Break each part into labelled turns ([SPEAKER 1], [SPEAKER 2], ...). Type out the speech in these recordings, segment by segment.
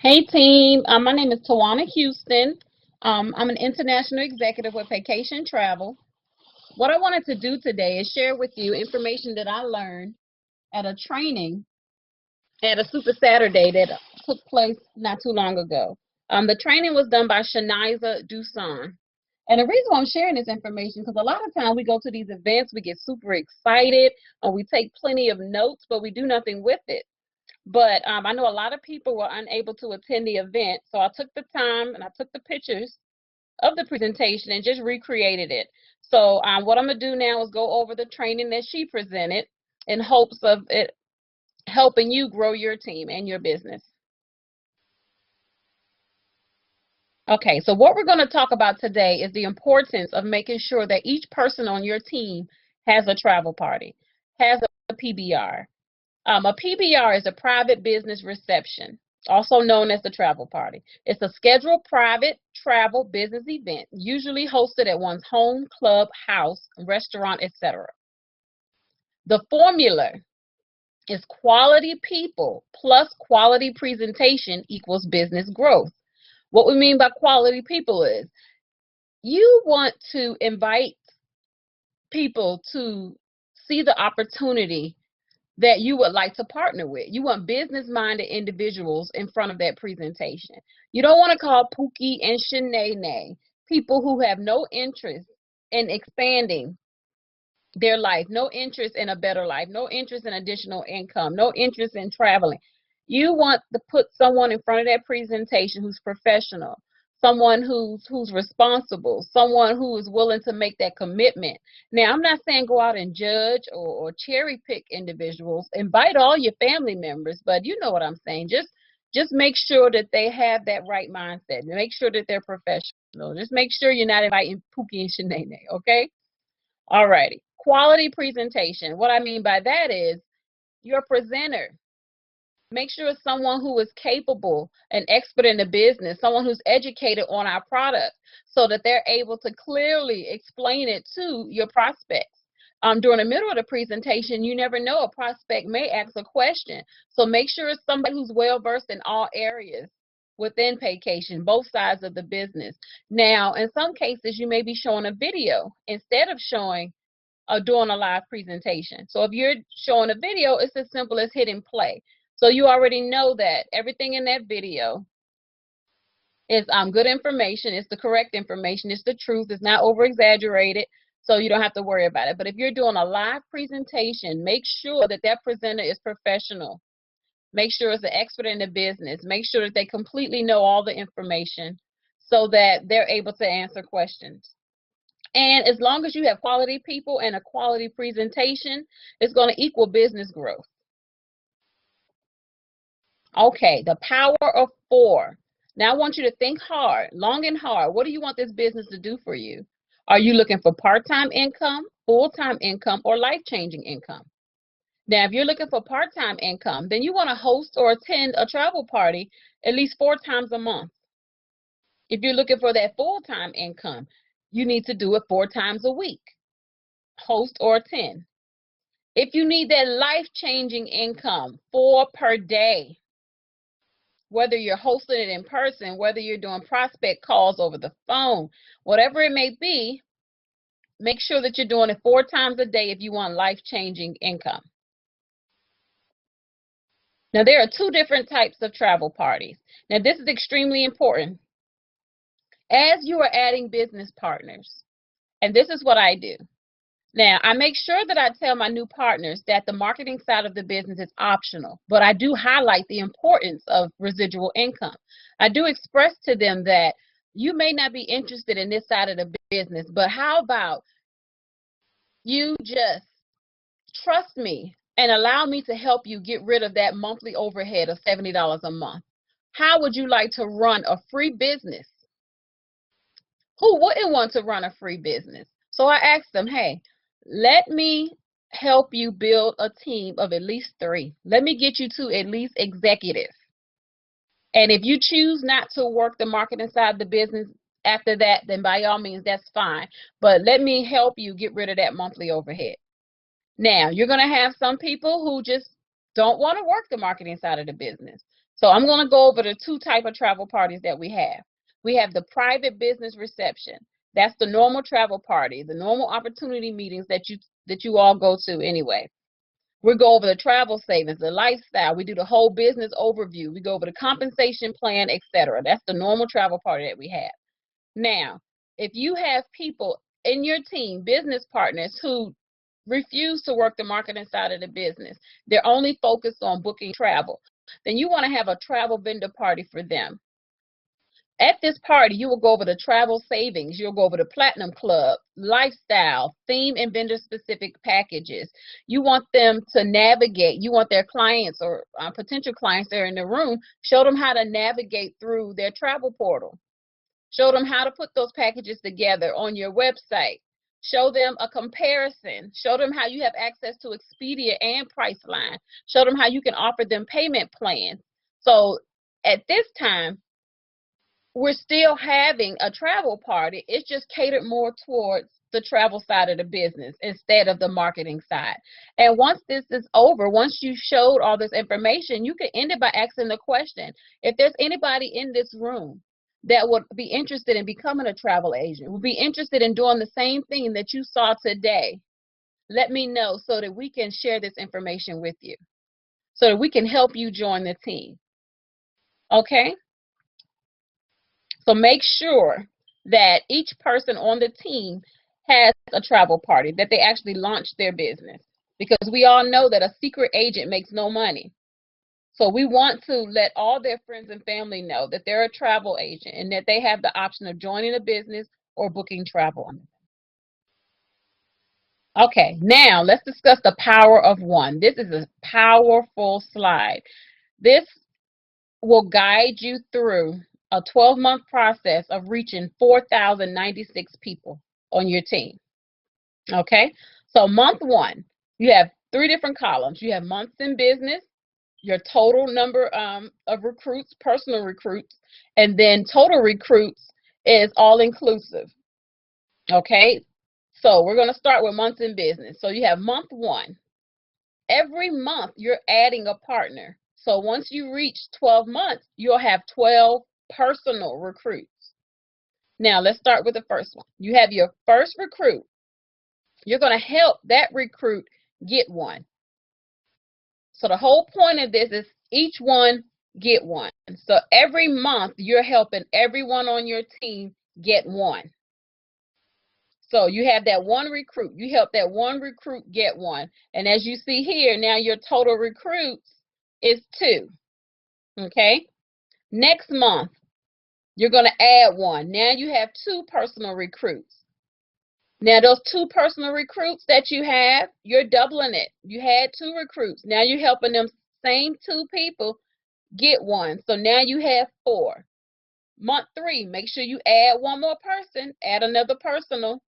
[SPEAKER 1] Hey team, my name is Tawana Houston. I'm an international executive with Vacation Travel. What I wanted to do today is share with you information that I learned at a training at a Super Saturday that took place not too long ago. The training was done by Shaniza Dusan. And the reason why I'm sharing this information, because a lot of times we go to these events, we get super excited, and we take plenty of notes, but we do nothing with it. But I know a lot of people were unable to attend the event, so I took the time and I took the pictures of the presentation and just recreated it. So what I'm going to do now is go over the training that she presented in hopes of it helping you grow your team and your business. Okay, so what we're going to talk about today is the importance of making sure that each person on your team has a travel party, has a PBR. A PBR is a private business reception, also known as the travel party. It's a scheduled private travel business event, usually hosted at one's home, club, house, restaurant, etc. The formula is quality people plus quality presentation equals business growth. What we mean by quality people is you want to invite people to see the opportunity that you would like to partner with. You want business-minded individuals in front of that presentation. You don't want to call Pookie and Shanae people who have no interest in expanding their life, no interest in a better life, no interest in additional income, no interest in traveling. You want to put someone in front of that presentation who's professional, someone who's responsible, someone who is willing to make that commitment. Now, I'm not saying go out and judge or cherry pick individuals. Invite all your family members, but you know what I'm saying. Just make sure that they have that right mindset. Make sure that they're professional. Just make sure you're not inviting Pookie and Shanae, okay? All righty. Quality presentation. What I mean by that is your presenter. Make sure it's someone who is capable and expert in the business, someone who's educated on our product so that they're able to clearly explain it to your prospects. During the middle of the presentation, you never know, a prospect may ask a question. So make sure it's somebody who's well versed in all areas within vacation, both sides of the business. Now, in some cases, you may be showing a video instead of showing doing a live presentation. So if you're showing a video, it's as simple as hitting play. So you already know that everything in that video is good information. It's the correct information. It's the truth. It's not over exaggerated. So you don't have to worry about it. But if you're doing a live presentation, make sure that that presenter is professional. Make sure it's an expert in the business. Make sure that they completely know all the information so that they're able to answer questions. And as long as you have quality people and a quality presentation, it's going to equal business growth. Okay, the power of four. Now I want you to think hard, long and hard. What do you want this business to do for you? Are you looking for part-time income, full-time income, or life-changing income? Now, if you're looking for part-time income, then you want to host or attend a travel party at least 4 times a month. If you're looking for that full-time income, you need to do it 4 times a week, host or attend. If you need that life-changing income, 4 per day, whether you're hosting it in person, whether you're doing prospect calls over the phone, whatever it may be, make sure that you're doing it 4 times a day if you want life-changing income. Now, there are 2 different types of travel parties. Now, this is extremely important. As you are adding business partners, and this is what I do. Now, I make sure that I tell my new partners that the marketing side of the business is optional, but I do highlight the importance of residual income. I do express to them that you may not be interested in this side of the business, but how about you just trust me and allow me to help you get rid of that monthly overhead of $70 a month? How would you like to run a free business? Who wouldn't want to run a free business? So I asked them, hey, let me help you build a team of at least 3. Let me get you to at least executive. And if you choose not to work the marketing side of the business after that, then by all means, that's fine. But let me help you get rid of that monthly overhead. Now, you're going to have some people who just don't want to work the marketing side of the business. So I'm going to go over the two type of travel parties that we have. We have the private business reception. That's the normal travel party, the normal opportunity meetings that you all go to anyway. We go over the travel savings, the lifestyle. We do the whole business overview. We go over the compensation plan, etc. That's the normal travel party that we have. Now, if you have people in your team, business partners, who refuse to work the marketing side of the business, they're only focused on booking travel, then you want to have a travel vendor party for them. At this party, you will go over the travel savings. You'll go over the Platinum Club, lifestyle, theme, and vendor-specific packages. You want them to navigate. You want their clients or potential clients that are in the room, show them how to navigate through their travel portal. Show them how to put those packages together on your website. Show them a comparison. Show them how you have access to Expedia and Priceline. Show them how you can offer them payment plans. So at this time, we're still having a travel party. It's just catered more towards the travel side of the business instead of the marketing side. And once this is over, once you showed all this information, you can end it by asking the question, if there's anybody in this room that would be interested in becoming a travel agent, would be interested in doing the same thing that you saw today, let me know so that we can share this information with you, so that we can help you join the team. Okay? So make sure that each person on the team has a travel party, that they actually launch their business, because we all know that a secret agent makes no money. So we want to let all their friends and family know that they're a travel agent and that they have the option of joining a business or booking travel. Okay, now let's discuss the power of one. This is a powerful slide. This will guide you through a 12-month process of reaching 4,096 people on your team. Okay, so month one, you have three different columns. You have months in business, your total number of recruits, personal recruits, and then total recruits is all inclusive. Okay, so we're going to start with months in business. So you have month one. Every month you're adding a partner. So once you reach 12 months, you'll have 12 personal recruits. Now let's start with the first one. You have your first recruit. You're going to help that recruit get one. So the whole point of this is each one get one. So every month you're helping everyone on your team get one. So you have that one recruit. You help that one recruit get one. And as you see here, now your total recruits is 2. Okay? Next month, you're going to add one. Now you have 2 personal recruits. Now those 2 personal recruits that you have, you're doubling it. You had 2 recruits. Now you're helping them same 2 people get one. So now you have 4. Month 3, make sure you add one more person, add another personal.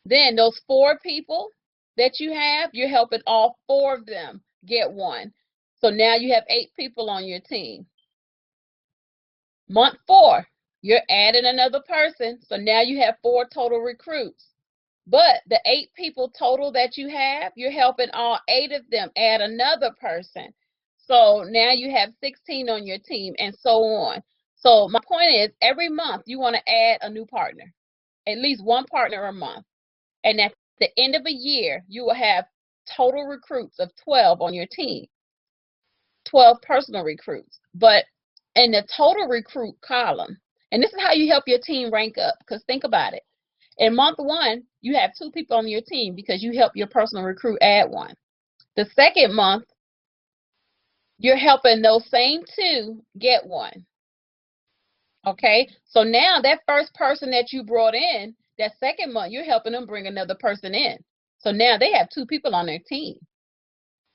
[SPEAKER 1] Then those 4 people that you have, you're helping all 4 of them get one. So now you have 8 people on your team. Month 4, you're adding another person. So now you have 4 total recruits. But the 8 people total that you have, you're helping all 8 of them add another person. So now you have 16 on your team, and so on. So my point is, every month you want to add a new partner, at least one partner a month. And at the end of a year, you will have total recruits of 12 on your team, 12 personal recruits. But in the total recruit column, and this is how you help your team rank up, because think about it. In month 1, you have 2 people on your team because you help your personal recruit add one. The second month, you're helping those same 2 get one. Okay, so now that first person that you brought in, that second month, you're helping them bring another person in. So now they have 2 people on their team.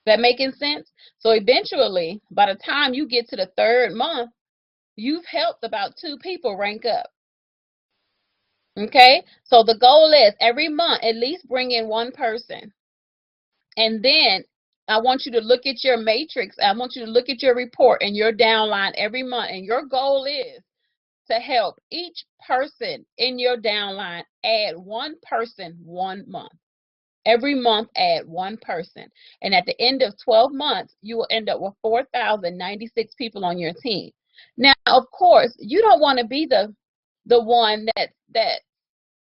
[SPEAKER 1] That making sense? So eventually, by the time you get to the 3rd month, you've helped about 2 people rank up. Okay, so the goal is every month at least bring in one person. And then I want you to look at your matrix. I want you to look at your report and your downline every month. And your goal is to help each person in your downline add one person one month. Every month, add one person. And at the end of 12 months, you will end up with 4,096 people on your team. Now, of course, you don't want to be the one that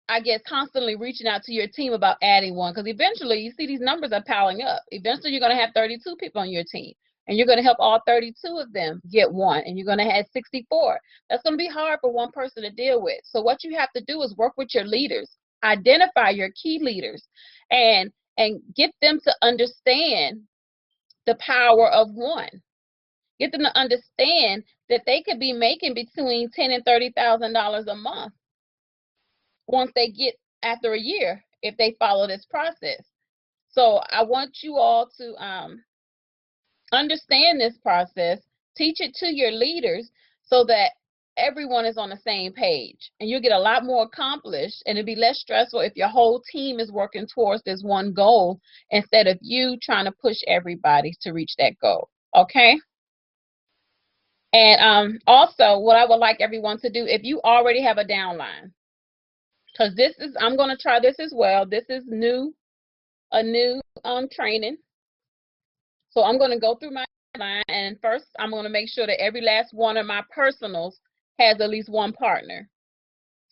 [SPEAKER 1] I guess constantly reaching out to your team about adding one, because eventually you see these numbers are piling up. Eventually you're going to have 32 people on your team, and you're going to help all 32 of them get one, and you're going to have 64. That's going to be hard for one person to deal with. So what you have to do is work with your leaders, identify your key leaders, and get them to understand the power of one. Get them to understand that they could be making between $10,000 and $30,000 a month once they get after a year if they follow this process. So I want you all to understand this process, teach it to your leaders so that everyone is on the same page, and you'll get a lot more accomplished, and it'll be less stressful if your whole team is working towards this one goal instead of you trying to push everybody to reach that goal. Okay? And also, what I would like everyone to do, if you already have a downline, because I'm going to try this as well. This is a new training. So I'm going to go through my line, and first I'm going to make sure that every last one of my personals has at least one partner.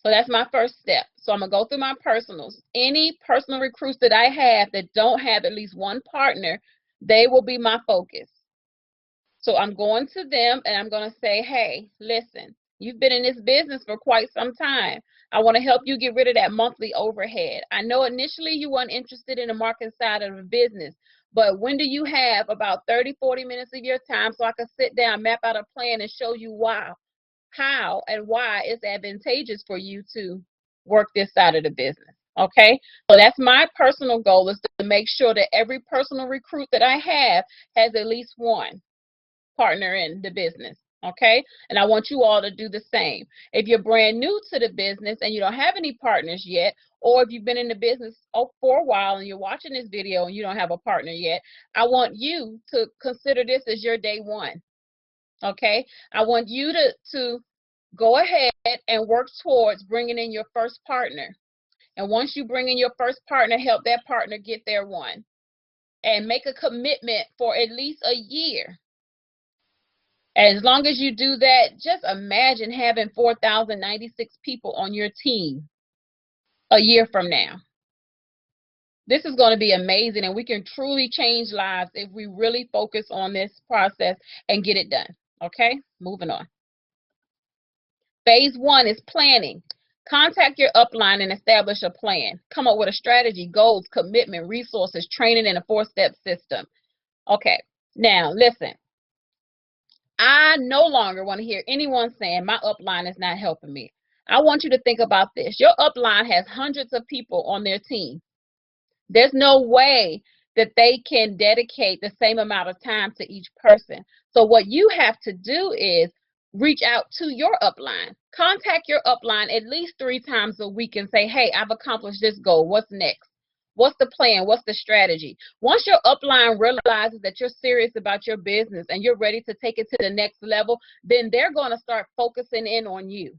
[SPEAKER 1] So that's my first step. So I'm going to go through my personals. Any personal recruits that I have that don't have at least one partner, they will be my focus. So I'm going to them and I'm going to say, hey, listen, you've been in this business for quite some time. I want to help you get rid of that monthly overhead. I know initially you weren't interested in the marketing side of the business, but when do you have about 30, 40 minutes of your time so I can sit down, map out a plan, and show you how and why it's advantageous for you to work this side of the business. Okay, so that's my personal goal, is to make sure that every personal recruit that I have has at least one partner in the business. Okay, and I want you all to do the same. If you're brand new to the business and you don't have any partners yet, or if you've been in the business for a while and you're watching this video and you don't have a partner yet, I want you to consider this as your day one. Okay, I want you to go ahead and work towards bringing in your first partner. And once you bring in your first partner, help that partner get their one, and make a commitment for at least a year. As long as you do that, just imagine having 4,096 people on your team a year from now. This is going to be amazing, and we can truly change lives if we really focus on this process and get it done. Okay, moving on. Phase one is planning. Contact your upline and establish a plan. Come up with a strategy, goals, commitment, resources, training, and a 4-step system. Okay, now listen. I no longer want to hear anyone saying my upline is not helping me. I want you to think about this. Your upline has hundreds of people on their team. There's no way that they can dedicate the same amount of time to each person. So what you have to do is reach out to your upline. Contact your upline at least 3 times a week and say, hey, I've accomplished this goal. What's next? What's the plan? What's the strategy? Once your upline realizes that you're serious about your business and you're ready to take it to the next level, then they're going to start focusing in on you.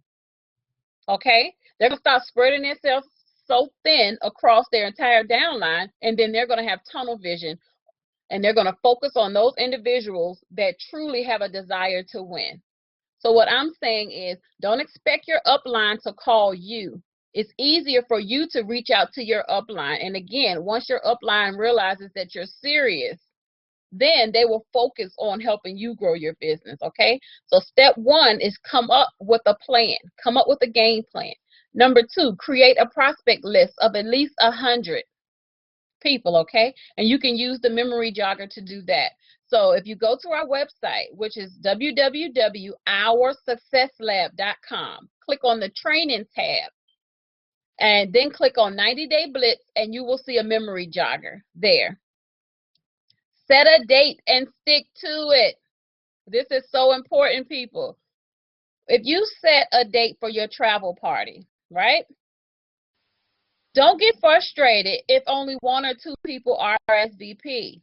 [SPEAKER 1] Okay? They're going to start spreading themselves so thin across their entire downline, and then they're going to have tunnel vision, and they're going to focus on those individuals that truly have a desire to win. So what I'm saying is, don't expect your upline to call you. It's easier for you to reach out to your upline. And again, once your upline realizes that you're serious, then they will focus on helping you grow your business, okay? So step one is come up with a plan. Come up with a game plan. Number 2, create a prospect list of at least 100 people, okay? And you can use the memory jogger to do that. So if you go to our website, which is www.oursuccesslab.com, click on the training tab, and then click on 90-day blitz, and you will see a memory jogger there. Set a date and stick to it. This is so important, people. If you set a date for your travel party, right? Don't get frustrated if only 1 or 2 people RSVP.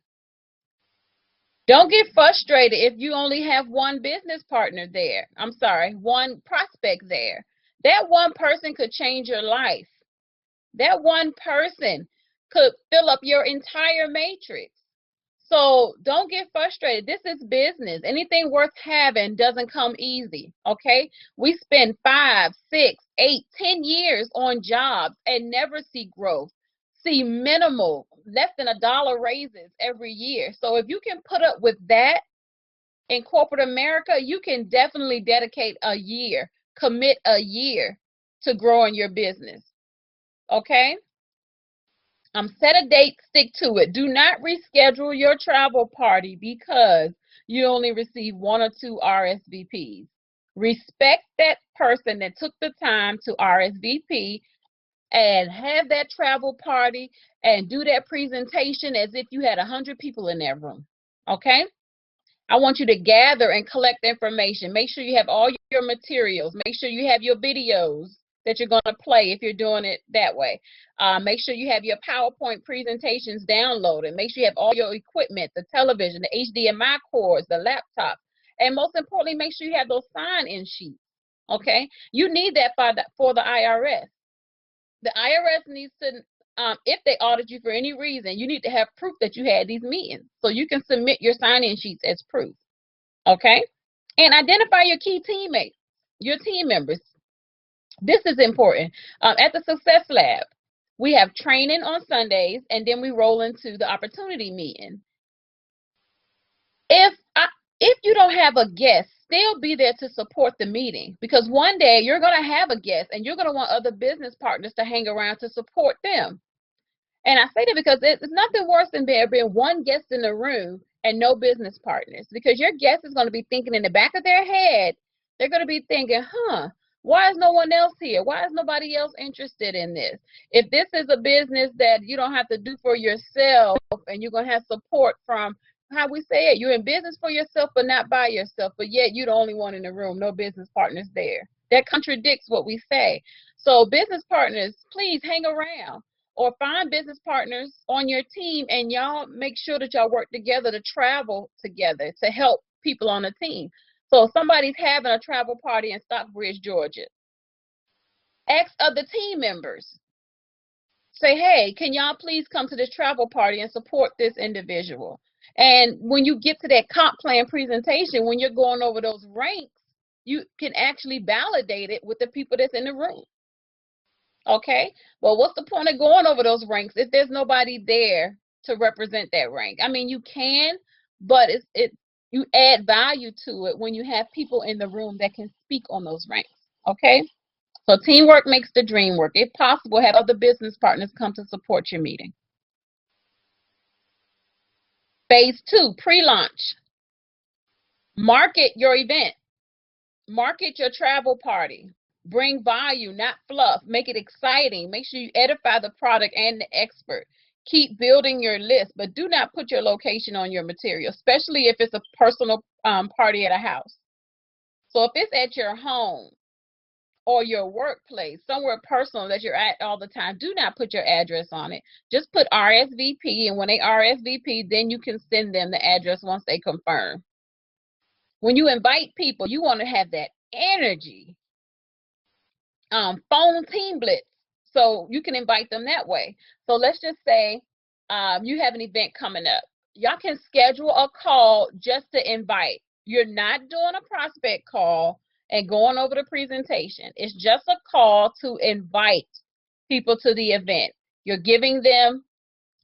[SPEAKER 1] Don't get frustrated if you only have 1 business partner there. I'm sorry, 1 prospect there. That 1 person could change your life. That 1 person could fill up your entire matrix. So don't get frustrated. This is business. Anything worth having doesn't come easy. Okay. We spend 5, 6, 8, 10 years on jobs and never see growth. See minimal, less than $1 raises every year. So if you can put up with that in corporate America, you can definitely dedicate a year, commit a year to growing your business. Okay. Set a date, stick to it. Do not reschedule your travel party because you only receive 1 or 2 RSVPs. Respect that person that took the time to RSVP and have that travel party and do that presentation as if you had 100 people in that room. Okay? I want you to gather and collect information. Make sure you have all your materials. Make sure you have your videos that you're going to play if you're doing it that way. Make sure you have your PowerPoint presentations downloaded. Make sure you have all your equipment, the television, the HDMI cords, the laptop. And most importantly, make sure you have those sign-in sheets. Okay? You need that for the IRS. The IRS needs to, if they audit you for any reason, you need to have proof that you had these meetings. So you can submit your sign-in sheets as proof. Okay? And identify your key teammates, your team members. This is important. At the Success Lab, we have training on Sundays, and then we roll into the opportunity meeting. If you don't have a guest, still be there to support the meeting, because one day you're going to have a guest and you're going to want other business partners to hang around to support them. And I say that because it's nothing worse than there being one guest in the room and no business partners, because your guest is going to be thinking in the back of their head, they're going to be thinking, why is no one else here? Why is nobody else interested in this? If this is a business that you don't have to do for yourself and you're going to have support from, how we say it, you're in business for yourself but not by yourself, but yet you're the only one in the room, no business partners there. That contradicts what we say. So business partners, please hang around or find business partners on your team, and y'all make sure that y'all work together to travel together to help people on the team. So if somebody's having a travel party in Stockbridge, Georgia, ask other team members. Say, hey, can y'all please come to this travel party and support this individual? And when you get to that comp plan presentation, when you're going over those ranks, you can actually validate it with the people that's in the room. Okay, well, what's the point of going over those ranks if there's nobody there to represent that rank? I mean, you can, but you add value to it when you have people in the room that can speak on those ranks. Okay, so teamwork makes the dream work. If possible, have other business partners come to support your meeting. Phase 2, pre-launch. Market your event. Market your travel party. Bring value, not fluff. Make it exciting. Make sure you edify the product and the expert. Keep building your list, but do not put your location on your material, especially if it's a personal party at a house. So if it's at your home or your workplace, somewhere personal that you're at all the time, do not put your address on it. Just put RSVP, and when they RSVP, then you can send them the address once they confirm. When you invite people, you want to have that energy. Phone team blitz, so you can invite them that way. So let's just say you have an event coming up. Y'all can schedule a call just to invite. You're not doing a prospect call and going over the presentation. It's just a call to invite people to the event. You're giving them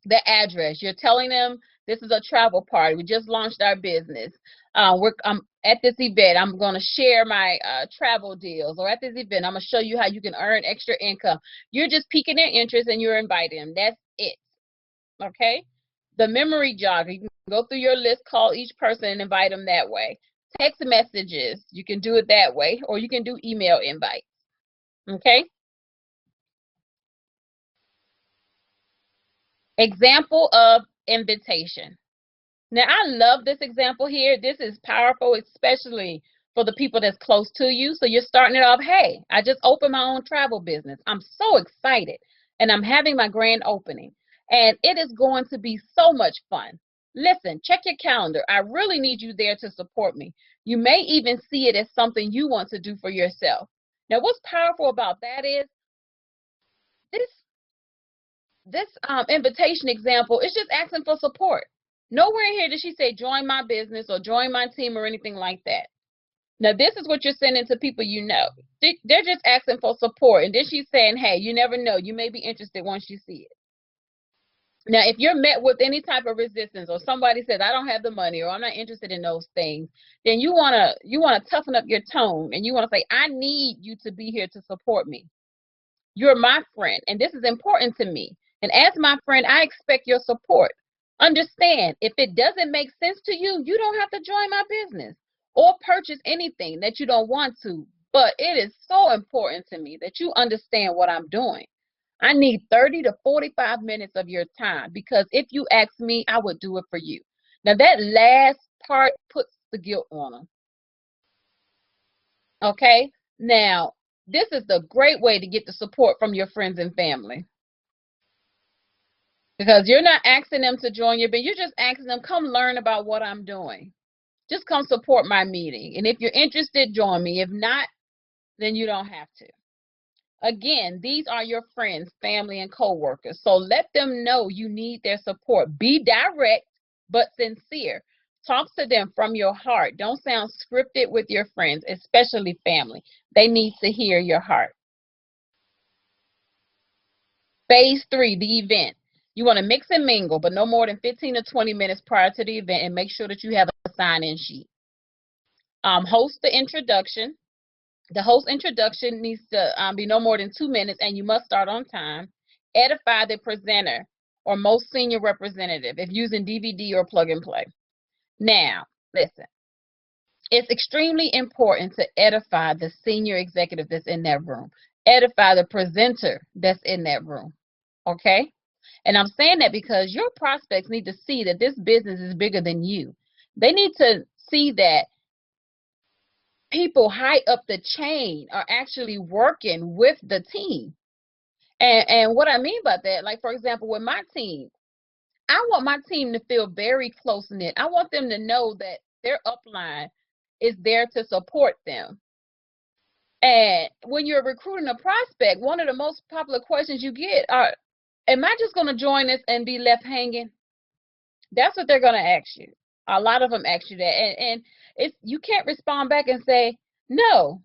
[SPEAKER 1] the address. You're telling them this is a travel party. We just launched our business. I'm at this event. I'm going to share my travel deals, or at this event, I'm going to show you how you can earn extra income. You're just piquing their interest and you're inviting them. That's it. Okay? The memory jogger. You can go through your list, call each person, and invite them that way. Text messages. You can do it that way, or you can do email invites. Okay? Example of invitation. Now, I love this example here. This is powerful, especially for the people that's close to you. So you're starting it off, hey, I just opened my own travel business. I'm so excited, and I'm having my grand opening, and it is going to be so much fun. Listen, check your calendar. I really need you there to support me. You may even see it as something you want to do for yourself. Now, what's powerful about that is this this invitation example is just asking for support. Nowhere in here did she say join my business or join my team or anything like that. Now, this is what you're sending to people you know. They're just asking for support. And then she's saying, hey, you never know. You may be interested once you see it. Now, if you're met with any type of resistance or somebody says, I don't have the money or I'm not interested in those things, then you wanna toughen up your tone and you want to say, I need you to be here to support me. You're my friend, and this is important to me. And as my friend, I expect your support. Understand, if it doesn't make sense to you, you don't have to join my business or purchase anything that you don't want to. But it is so important to me that you understand what I'm doing. I need 30 to 45 minutes of your time because if you ask me, I would do it for you. Now, that last part puts the guilt on them. Okay? Now, this is the great way to get the support from your friends and family. Because you're not asking them to join your business. You're just asking them, come learn about what I'm doing. Just come support my meeting. And if you're interested, join me. If not, then you don't have to. Again, these are your friends, family, and coworkers. So let them know you need their support. Be direct, but sincere. Talk to them from your heart. Don't sound scripted with your friends, especially family. They need to hear your heart. Phase 3, the event. You want to mix and mingle, but no more than 15 to 20 minutes prior to the event, and make sure that you have a sign-in sheet. Host the introduction. The host introduction needs to be no more than 2 minutes, and you must start on time. Edify the presenter or most senior representative if using DVD or plug and play. Now, listen. It's extremely important to edify the senior executive that's in that room. Edify the presenter that's in that room. Okay? And I'm saying that because your prospects need to see that this business is bigger than you. They need to see that people high up the chain are actually working with the team. And what I mean by that, like, for example, with my team, I want my team to feel very close-knit. I want them to know that their upline is there to support them. And when you're recruiting a prospect, one of the most popular questions you get are, am I just going to join this and be left hanging? That's what they're going to ask you. A lot of them ask you that. And it's, you can't respond back and say, no,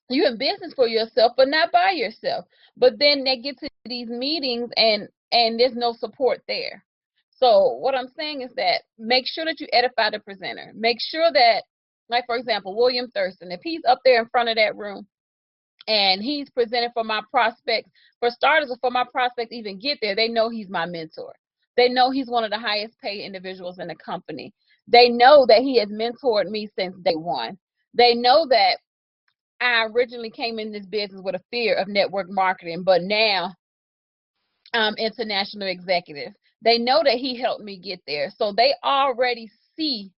[SPEAKER 1] you're in business for yourself, but not by yourself. But then they get to these meetings and there's no support there. So what I'm saying is that make sure that you edify the presenter. Make sure that, like, for example, William Thurston, if he's up there in front of that room and he's presenting for my prospects, for starters, before my prospects even get there, they know he's my mentor. They know he's one of the highest paid individuals in the company. They know that he has mentored me since day one. They know that I originally came in this business with a fear of network marketing, but now I'm international executive. They know that he helped me get there. So they already see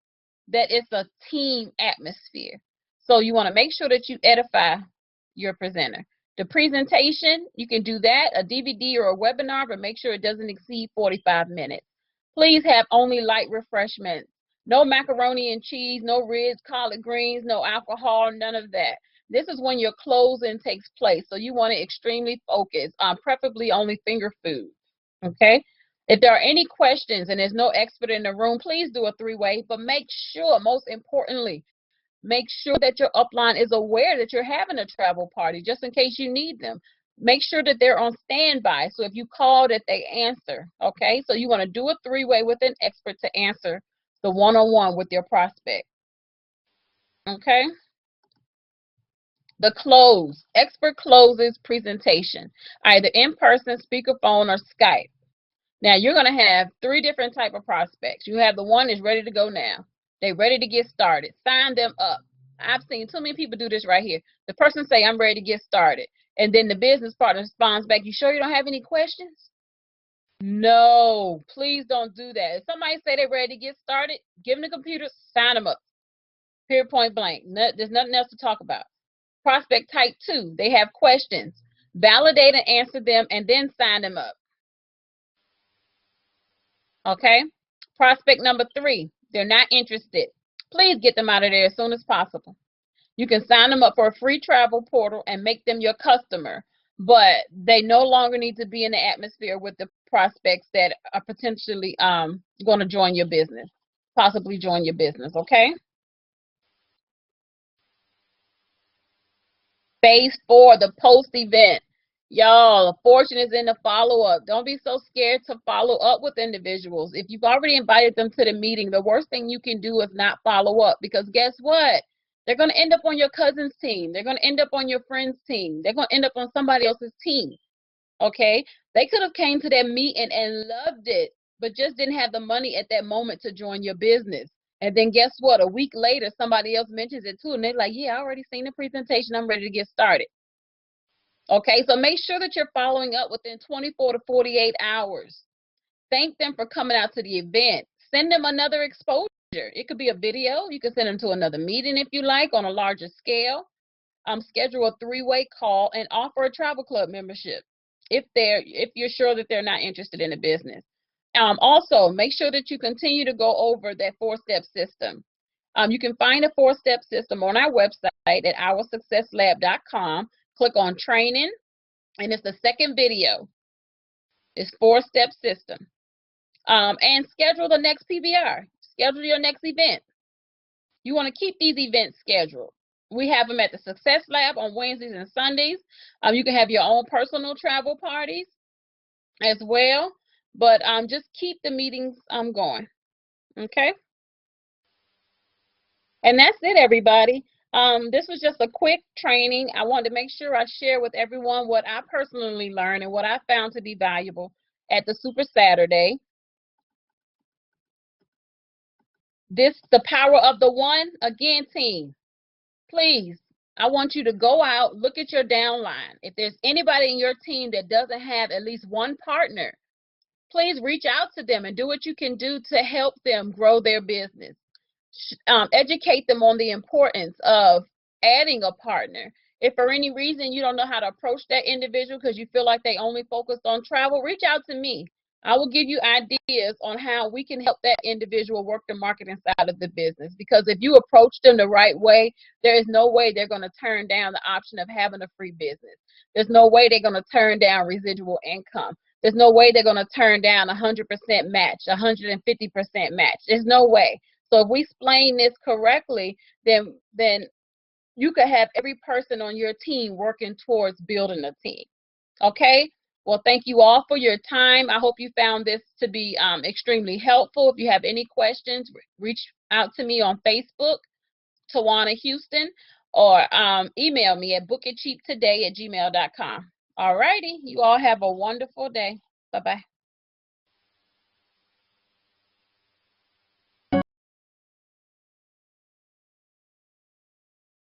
[SPEAKER 1] that it's a team atmosphere. So you want to make sure that you edify your presenter. The presentation, you can do that, a DVD or a webinar, but make sure it doesn't exceed 45 minutes. Please have only light refreshments. No macaroni and cheese, no ribs, collard greens, no alcohol, none of that. This is when your closing takes place. So you want to extremely focus on preferably only finger food. Okay? If there are any questions and there's no expert in the room, please do a three-way, but make sure, most importantly, make sure that your upline is aware that you're having a travel party just in case you need them. Make sure that they're on standby. So if you call, that they answer. Okay? So you want to do a three-way with an expert to answer the one-on-one with your prospect. Okay? The close. Expert closes presentation, either in person, speakerphone, or Skype. Now, you're going to have 3 different type of prospects. You have the one that's ready to go now. They're ready to get started. Sign them up. I've seen too many people do this right here. The person say, I'm ready to get started. And then the business partner responds back, you sure you don't have any questions? No, please don't do that. If somebody say they're ready to get started, give them the computer, sign them up. Period, point blank. There's nothing else to talk about. Prospect type 2, they have questions. Validate and answer them, and then sign them up. Okay? Prospect number 3, they're not interested. Please get them out of there as soon as possible. You can sign them up for a free travel portal and make them your customer, but they no longer need to be in the atmosphere with the prospects that are potentially going to join your business, possibly join your business, okay? Phase 4, the post-event. Y'all, the fortune is in the follow-up. Don't be so scared to follow up with individuals. If you've already invited them to the meeting, the worst thing you can do is not follow up, because guess what? They're going to end up on your cousin's team. They're going to end up on your friend's team. They're going to end up on somebody else's team, okay? They could have came to that meeting and loved it, but just didn't have the money at that moment to join your business. And then guess what? A week later, somebody else mentions it too, and they're like, yeah, I already seen the presentation. I'm ready to get started. Okay, so make sure that you're following up within 24 to 48 hours. Thank them for coming out to the event. Send them another exposure. It could be a video. You can send them to another meeting if you like on a larger scale. Schedule a 3-way call and offer a travel club membership if you're sure that they're not interested in the business. Also, make sure that you continue to go over that 4-step system. You can find a 4-step system on our website at OurSuccessLab.com. Click on training, and it's the second video. It's 4-step system. And schedule the next PBR. Schedule your next event. You want to keep these events scheduled. We have them at the Success Lab on Wednesdays and Sundays. You can have your own personal travel parties as well, but just keep the meetings going, okay? And that's it, everybody. This was just a quick training. I wanted to make sure I share with everyone what I personally learned and what I found to be valuable at the Super Saturday. The power of the one. Again, team, please, I want you to go out, look at your downline. If there's anybody in your team that doesn't have at least one partner, please reach out to them and do what you can do to help them grow their business. Educate them on the importance of adding a partner. If for any reason you don't know how to approach that individual because you feel like they only focused on travel, reach out to me. I will give you ideas on how we can help that individual work the marketing side of the business. Because if you approach them the right way, there is no way they're going to turn down the option of having a free business. There's no way they're going to turn down residual income. There's no way they're going to turn down 100% match, 150% match. There's no way. So if we explain this correctly, then you could have every person on your team working towards building a team. Okay? Well, thank you all for your time. I hope you found this to be extremely helpful. If you have any questions, reach out to me on Facebook, Tawana Houston, or email me at bookitcheaptoday@gmail.com. All righty. You all have a wonderful day. Bye-bye.